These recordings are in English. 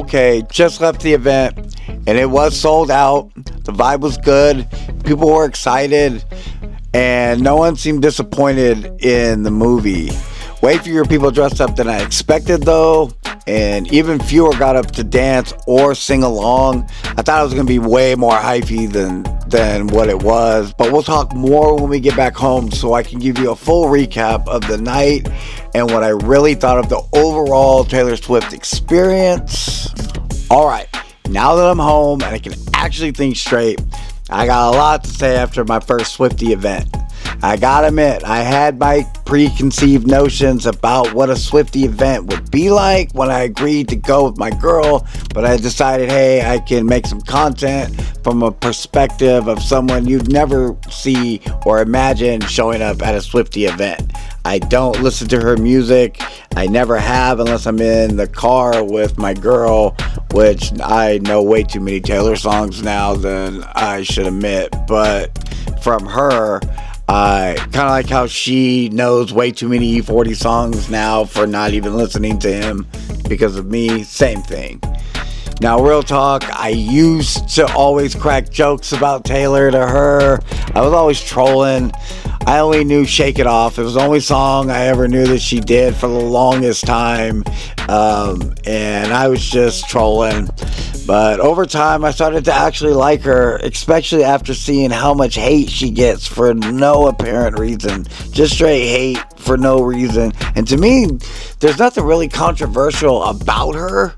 okay, just left the event and it was sold out. The vibe was good. People were excited and no one seemed disappointed in the movie. Way fewer people dressed up than I expected though, and even fewer got up to dance or sing along. I thought it was going to be way more hypey than what it was, but we'll talk more when we get back home so I can give you a full recap of the night and what I really thought of the overall Taylor Swift experience. Alright, now that I'm home and I can actually think straight, I got a lot to say after my first Swiftie event. I gotta admit, I had my preconceived notions about what a Swiftie event would be like when I agreed to go with my girl, but I decided, hey, I can make some content from a perspective of someone you'd never see or imagine showing up at a Swiftie event. I don't listen to her music. I never have unless I'm in the car with my girl, which I know way too many Taylor songs now than I should admit, but from her, I kind of like how she knows way too many E40 songs now for not even listening to him because of me. Same thing. Now, real talk, I used to always crack jokes about Taylor to her. I was always trolling. I only knew Shake It Off. It was the only song I ever knew that she did for the longest time. And I was just trolling. But over time, I started to actually like her, especially after seeing how much hate she gets for no apparent reason. Just straight hate for no reason. And to me, there's nothing really controversial about her.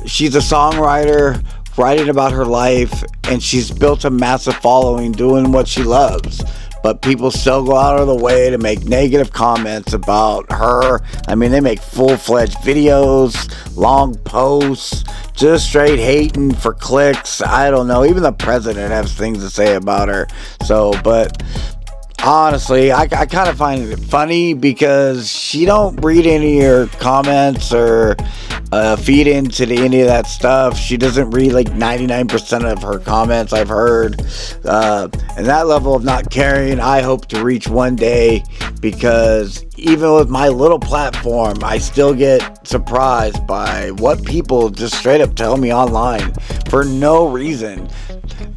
She's a songwriter writing about her life, and she's built a massive following doing what she loves. But people still go out of the way to make negative comments about her. I mean, they make full-fledged videos, long posts, just straight hating for clicks. I don't know. Even the president has things to say about her. So, but honestly, I kind of find it funny because she don't read any of her comments or feed into any of that stuff. She doesn't read like 99% of her comments, I've heard. And that level of not caring, I hope to reach one day, because even with my little platform, I still get surprised by what people just straight up tell me online for no reason.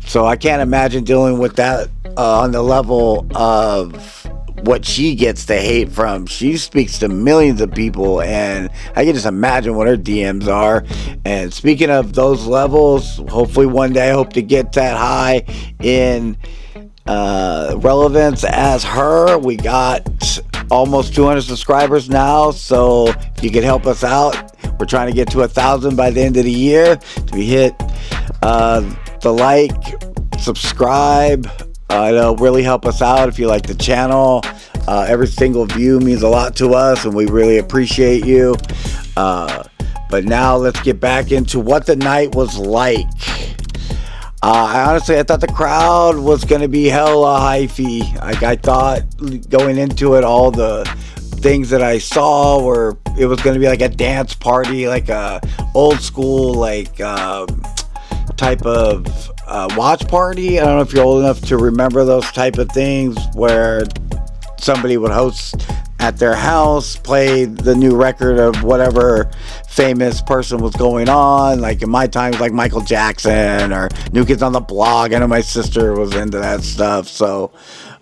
So I can't imagine dealing with that on the level of what she gets to hate from. She speaks to millions of people, and I can just imagine what her DMs are. And speaking of those levels, hopefully one day I hope to get that high in relevance as her. We got almost 200 subscribers now, so if you could help us out, we're trying to get to 1,000 by the end of the year. To hit the like, subscribe. It'll really help us out if you like the channel. Every single view means a lot to us, and we really appreciate you. But now let's get back into what the night was like. I thought the crowd was going to be hella hyphy. Like, I thought going into it, all the things that I saw were, it was going to be like a dance party, like a old school, like type of watch party. I don't know if you're old enough to remember those type of things where somebody would host at their house, play the new record of whatever famous person was going on. Like in my time, it was like Michael Jackson or New Kids on the Block. I know my sister was into that stuff. So,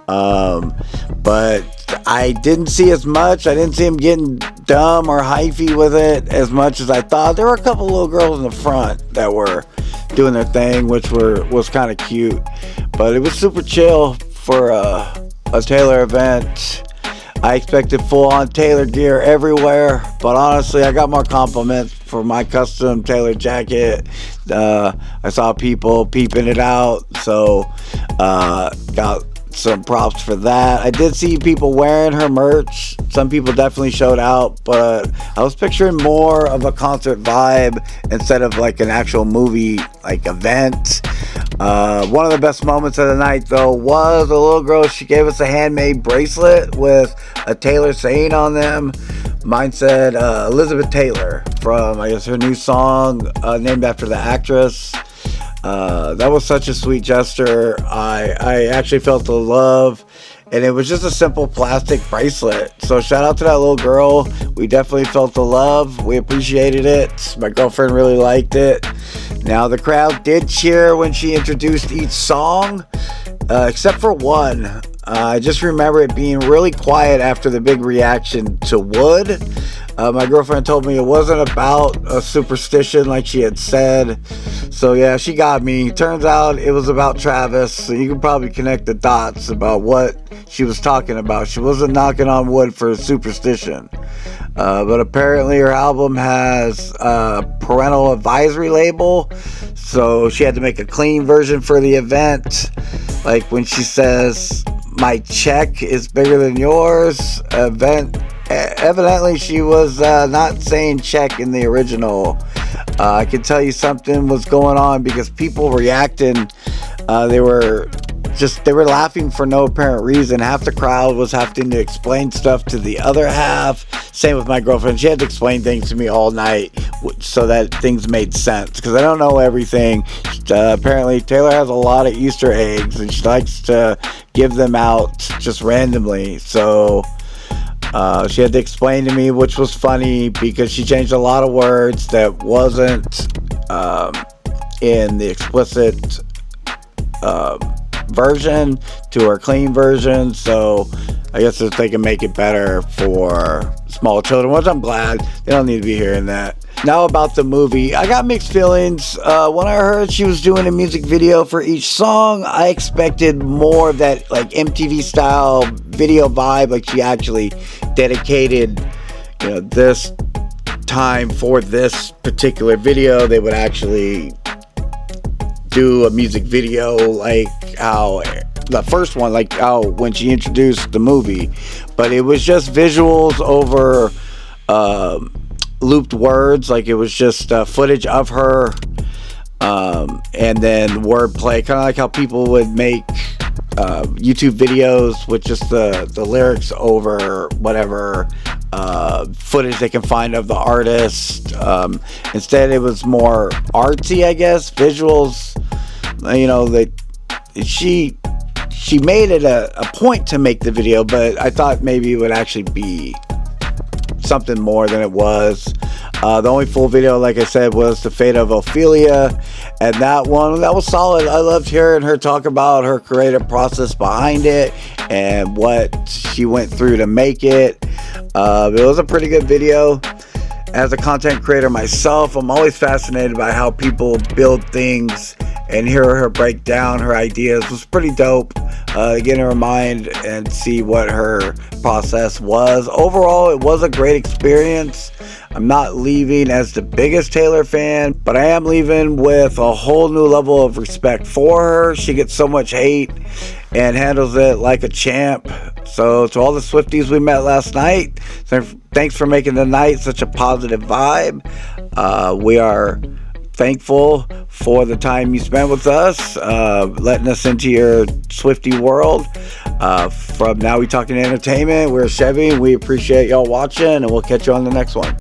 but I didn't see as much. I didn't see him getting dumb or hyphy with it as much as I thought. There were a couple little girls in the front that were doing their thing, which was kind of cute. But it was super chill for a Taylor event. I expected full-on Taylor gear everywhere, but honestly, I got more compliments for my custom Taylor jacket. I saw people peeping it out, so got some props for that. I did see people wearing her merch. Some people definitely showed out, but I was picturing more of a concert vibe instead of like an actual movie like event. One of the best moments of the night though was a little girl. She gave us a handmade bracelet with a Taylor saying on them. Mine said Elizabeth Taylor from, I guess, her new song named after the actress. That was such a sweet gesture. I actually felt the love and it was just a simple plastic bracelet. So shout out to that little girl. We definitely felt the love. We appreciated it. My girlfriend really liked it. Now the crowd did cheer when she introduced each song, except for one. I just remember it being really quiet after the big reaction to Wood. My girlfriend told me it wasn't about a superstition like she had said. So yeah, she got me. Turns out it was about Travis. So you can probably connect the dots about what she was talking about. She wasn't knocking on wood for a superstition. But apparently her album has a parental advisory label. So she had to make a clean version for the event. Like when she says, "My check is bigger than yours." Evidently she was not saying check in the original. I can tell you something was going on because people reacting, they were laughing for no apparent reason. Half the crowd was having to explain stuff to the other half. Same with my girlfriend. She had to explain things to me all night so that things made sense, because I don't know everything. Apparently Taylor has a lot of Easter eggs and she likes to give them out just randomly. So she had to explain to me, which was funny because she changed a lot of words that wasn't in the explicit version to her clean version. So I guess if they can make it better for small children, which I'm glad. They don't need to be hearing that. Now about the movie, I got mixed feelings. When I heard she was doing a music video for each song, I expected more of that like MTV style video vibe, like she actually dedicated, this time for this particular video. They would actually do a music video like how the first one, like how when she introduced the movie, but it was just visuals over looped words. Like it was just footage of her, and then wordplay, kind of like how people would make YouTube videos with just the lyrics over whatever footage they can find of the artist. Instead it was more artsy, I guess, visuals. She made it a point to make the video, but I thought maybe it would actually be something more than it was. The only full video, like I said, was the Fate of Ophelia, and that was solid. I loved hearing her talk about her creative process behind it and what she went through to make it. It was a pretty good video. As a content creator myself, I'm always fascinated by how people build things, and hear her break down her ideas was pretty dope. Get in her mind and see what her process was. Overall, it was a great experience. I'm not leaving as the biggest Taylor fan, but I am leaving with a whole new level of respect for her. She gets so much hate and handles it like a champ. So to all the Swifties we met last night, thanks for making the night such a positive vibe. We are thankful for the time you spent with us, letting us into your Swiftie world. From Now We Talking Entertainment, we're Chevy, and we appreciate y'all watching, and we'll catch you on the next one.